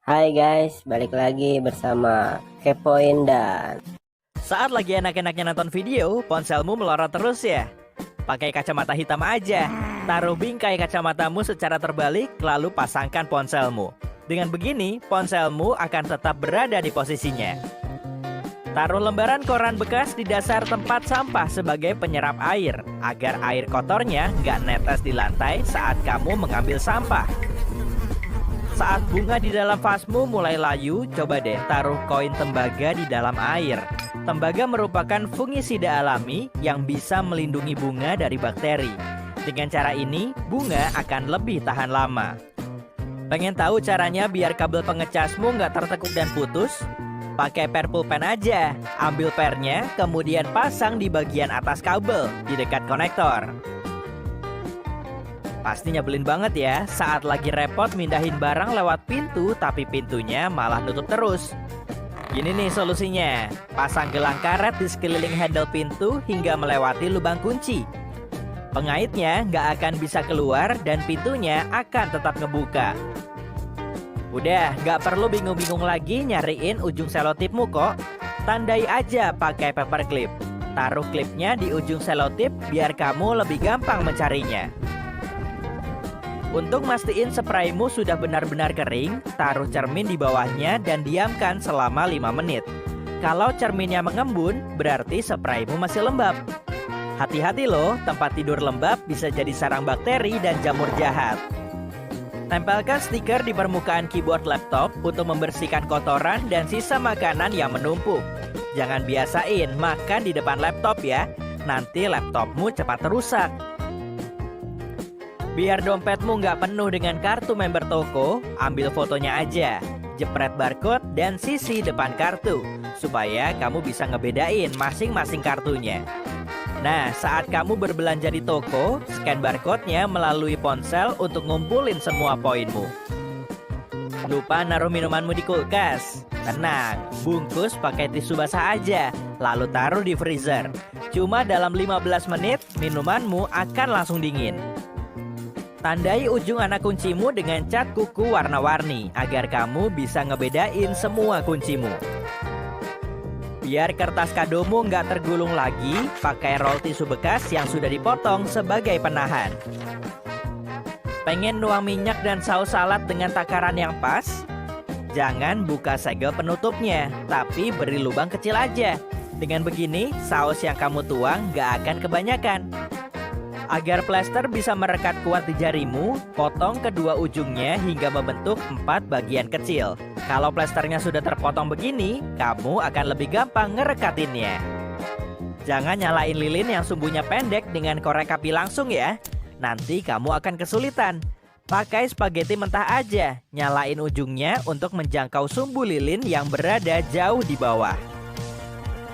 Hai guys, balik lagi bersama Kepoin dan Saat lagi enak-enaknya nonton video, ponselmu melorot terus ya? Pakai kacamata hitam aja. Taruh bingkai kacamatamu secara terbalik, lalu pasangkan ponselmu. Dengan begini, ponselmu akan tetap berada di posisinya. Taruh lembaran koran bekas di dasar tempat sampah sebagai penyerap air, agar air kotornya nggak netes di lantai saat kamu mengambil sampah. Saat bunga di dalam vasmu mulai layu, coba deh taruh koin tembaga di dalam air. Tembaga merupakan fungisida alami yang bisa melindungi bunga dari bakteri. Dengan cara ini, bunga akan lebih tahan lama. Pengen tahu caranya biar kabel pengecasmu nggak tertekuk dan putus? Pakai per pulpen aja. Ambil pernya, kemudian pasang di bagian atas kabel, di dekat konektor. Pasti nyebelin banget ya saat lagi repot mindahin barang lewat pintu tapi pintunya malah nutup terus. Gini nih solusinya, pasang gelang karet di sekeliling handle pintu hingga melewati lubang kunci. Pengaitnya nggak akan bisa keluar dan pintunya akan tetap ngebuka. Udah, nggak perlu bingung-bingung lagi nyariin ujung selotipmu kok. Tandai aja pakai paperclip. Taruh klipnya di ujung selotip biar kamu lebih gampang mencarinya. Untuk mastiin spraymu sudah benar-benar kering, taruh cermin di bawahnya dan diamkan selama 5 menit. Kalau cerminnya mengembun, berarti spraymu masih lembab. Hati-hati loh, tempat tidur lembab bisa jadi sarang bakteri dan jamur jahat. Tempelkan stiker di permukaan keyboard laptop untuk membersihkan kotoran dan sisa makanan yang menumpuk. Jangan biasain makan di depan laptop ya, nanti laptopmu cepat rusak. Biar dompetmu nggak penuh dengan kartu member toko, ambil fotonya aja. Jepret barcode dan sisi depan kartu, supaya kamu bisa ngebedain masing-masing kartunya. Nah, saat kamu berbelanja di toko, scan barcode-nya melalui ponsel untuk ngumpulin semua poinmu. Lupa naruh minumanmu di kulkas. Tenang, bungkus pakai tisu basah aja, lalu taruh di freezer. Cuma dalam 15 menit, minumanmu akan langsung dingin. Tandai ujung anak kuncimu dengan cat kuku warna-warni agar kamu bisa ngebedain semua kuncimu. Biar kertas kadomu nggak tergulung lagi, pakai roll tisu bekas yang sudah dipotong sebagai penahan. Pengen nuang minyak dan saus salad dengan takaran yang pas? Jangan buka segel penutupnya, tapi beri lubang kecil aja. Dengan begini, saus yang kamu tuang nggak akan kebanyakan. Agar plester bisa merekat kuat di jarimu, potong kedua ujungnya hingga membentuk 4 bagian kecil. Kalau plesternya sudah terpotong begini, kamu akan lebih gampang ngerekatinnya. Jangan nyalain lilin yang sumbunya pendek dengan korek api langsung ya. Nanti kamu akan kesulitan. Pakai spaghetti mentah aja, nyalain ujungnya untuk menjangkau sumbu lilin yang berada jauh di bawah.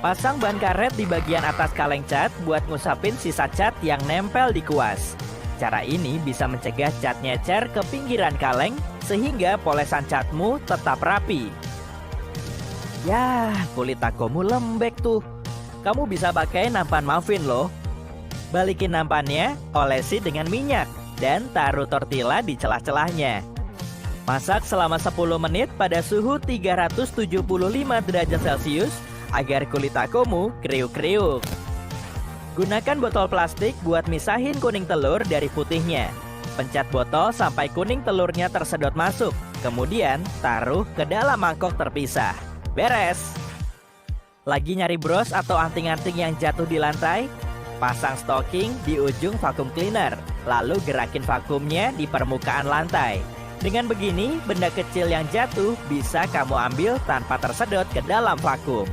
Pasang ban karet di bagian atas kaleng cat buat ngusapin sisa cat yang nempel di kuas. Cara ini bisa mencegah cat nyecer ke pinggiran kaleng sehingga polesan catmu tetap rapi. Yah, kulit takomu lembek tuh. Kamu bisa pakai nampan muffin loh. Balikin nampannya, olesi dengan minyak, dan taruh tortilla di celah-celahnya. Masak selama 10 menit pada suhu 375 derajat Celcius agar kulit takomu kriuk-kriuk. Gunakan botol plastik buat misahin kuning telur dari putihnya. Pencet botol sampai kuning telurnya tersedot masuk. Kemudian taruh ke dalam mangkok terpisah. Beres! Lagi nyari bros atau anting-anting yang jatuh di lantai? Pasang stocking di ujung vacuum cleaner. Lalu gerakin vakumnya di permukaan lantai. Dengan begini, benda kecil yang jatuh bisa kamu ambil tanpa tersedot ke dalam vakum.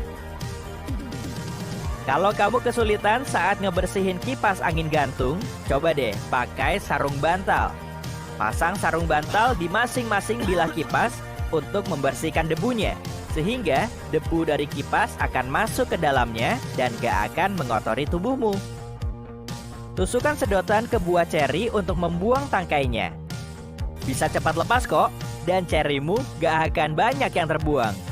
Kalau kamu kesulitan saat ngebersihin kipas angin gantung, coba deh pakai sarung bantal. Pasang sarung bantal di masing-masing bilah kipas untuk membersihkan debunya, sehingga debu dari kipas akan masuk ke dalamnya dan gak akan mengotori tubuhmu. Tusukkan sedotan ke buah ceri untuk membuang tangkainya. Bisa cepat lepas kok, dan cerimu gak akan banyak yang terbuang.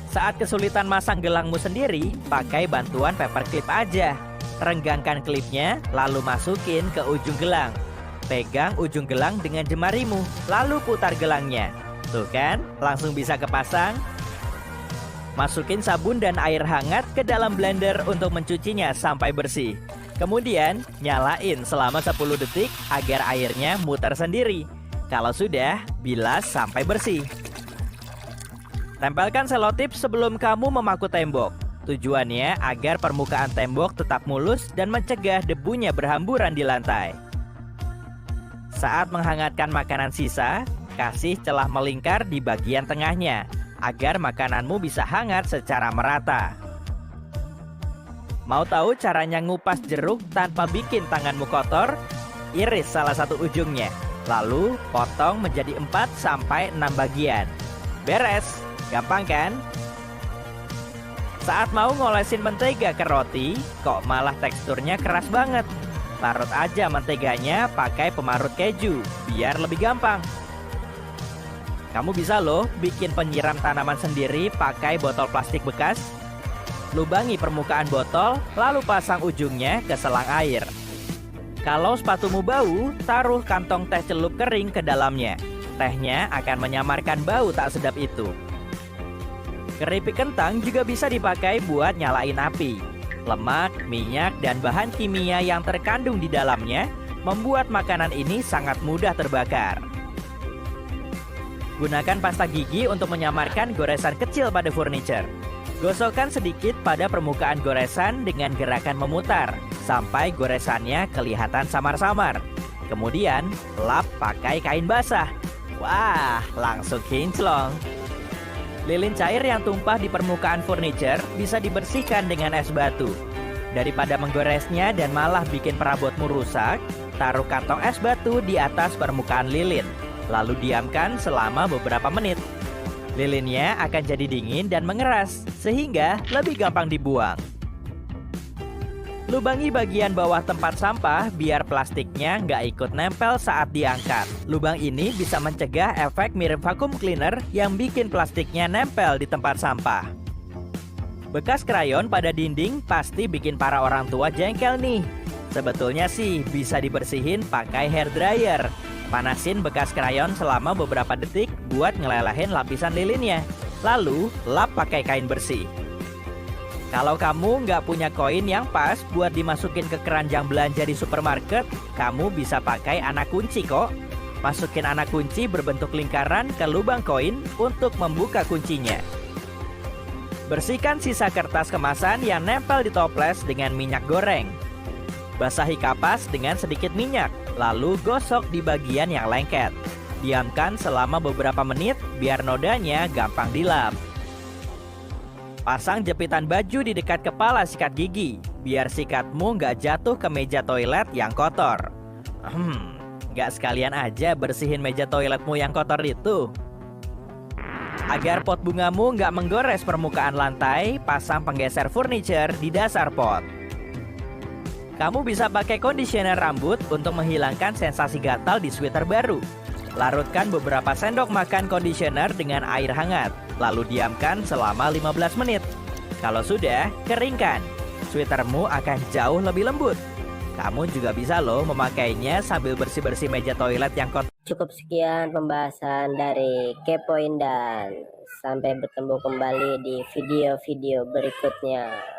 Saat kesulitan masang gelangmu sendiri, pakai bantuan paperclip aja. Renggangkan klipnya, lalu masukin ke ujung gelang. Pegang ujung gelang dengan jemarimu, lalu putar gelangnya. Tuh kan, langsung bisa kepasang. Masukin sabun dan air hangat ke dalam blender untuk mencucinya sampai bersih. Kemudian, nyalain selama 10 detik agar airnya muter sendiri. Kalau sudah, bilas sampai bersih. Tempelkan selotip sebelum kamu memaku tembok. Tujuannya agar permukaan tembok tetap mulus dan mencegah debunya berhamburan di lantai. Saat menghangatkan makanan sisa, kasih celah melingkar di bagian tengahnya agar makananmu bisa hangat secara merata. Mau tahu caranya ngupas jeruk tanpa bikin tanganmu kotor? Iris salah satu ujungnya, lalu potong menjadi 4-6 bagian. Beres, gampang kan? Saat mau ngolesin mentega ke roti, kok malah teksturnya keras banget? Larut aja menteganya pakai pemarut keju, biar lebih gampang. Kamu bisa loh bikin penyiram tanaman sendiri pakai botol plastik bekas. Lubangi permukaan botol, lalu pasang ujungnya ke selang air. Kalau sepatumu bau, taruh kantong teh celup kering ke dalamnya. Tehnya akan menyamarkan bau tak sedap itu. Keripik kentang juga bisa dipakai buat nyalain api. Lemak, minyak, dan bahan kimia yang terkandung di dalamnya membuat makanan ini sangat mudah terbakar. Gunakan pasta gigi untuk menyamarkan goresan kecil pada furniture. Gosokkan sedikit pada permukaan goresan dengan gerakan memutar sampai goresannya kelihatan samar-samar. Kemudian, lap pakai kain basah. Wah, langsung kinclong. Lilin cair yang tumpah di permukaan furniture bisa dibersihkan dengan es batu. Daripada menggoresnya dan malah bikin perabotmu rusak, taruh kantong es batu di atas permukaan lilin. Lalu diamkan selama beberapa menit. Lilinnya akan jadi dingin dan mengeras, sehingga lebih gampang dibuang. Lubangi bagian bawah tempat sampah biar plastiknya nggak ikut nempel saat diangkat. Lubang ini bisa mencegah efek mirip vacuum cleaner yang bikin plastiknya nempel di tempat sampah. Bekas krayon pada dinding pasti bikin para orang tua jengkel nih. Sebetulnya sih bisa dibersihin pakai hair dryer. Panasin bekas krayon selama beberapa detik buat ngelelehin lapisan lilinnya. Lalu, lap pakai kain bersih. Kalau kamu nggak punya koin yang pas buat dimasukin ke keranjang belanja di supermarket, kamu bisa pakai anak kunci kok. Masukin anak kunci berbentuk lingkaran ke lubang koin untuk membuka kuncinya. Bersihkan sisa kertas kemasan yang nempel di toples dengan minyak goreng. Basahi kapas dengan sedikit minyak, lalu gosok di bagian yang lengket. Diamkan selama beberapa menit biar nodanya gampang dilap. Pasang jepitan baju di dekat kepala sikat gigi, biar sikatmu nggak jatuh ke meja toilet yang kotor. Nggak sekalian aja bersihin meja toiletmu yang kotor itu. Agar pot bungamu nggak menggores permukaan lantai, pasang penggeser furniture di dasar pot. Kamu bisa pakai conditioner rambut untuk menghilangkan sensasi gatal di sweater baru. Larutkan beberapa sendok makan conditioner dengan air hangat, lalu diamkan selama 15 menit. Kalau sudah, keringkan. Sweatermu akan jauh lebih lembut. Kamu juga bisa loh memakainya sambil bersih-bersih meja toilet yang kotor. Cukup sekian pembahasan dari Kepoin dan sampai bertemu kembali di video-video berikutnya.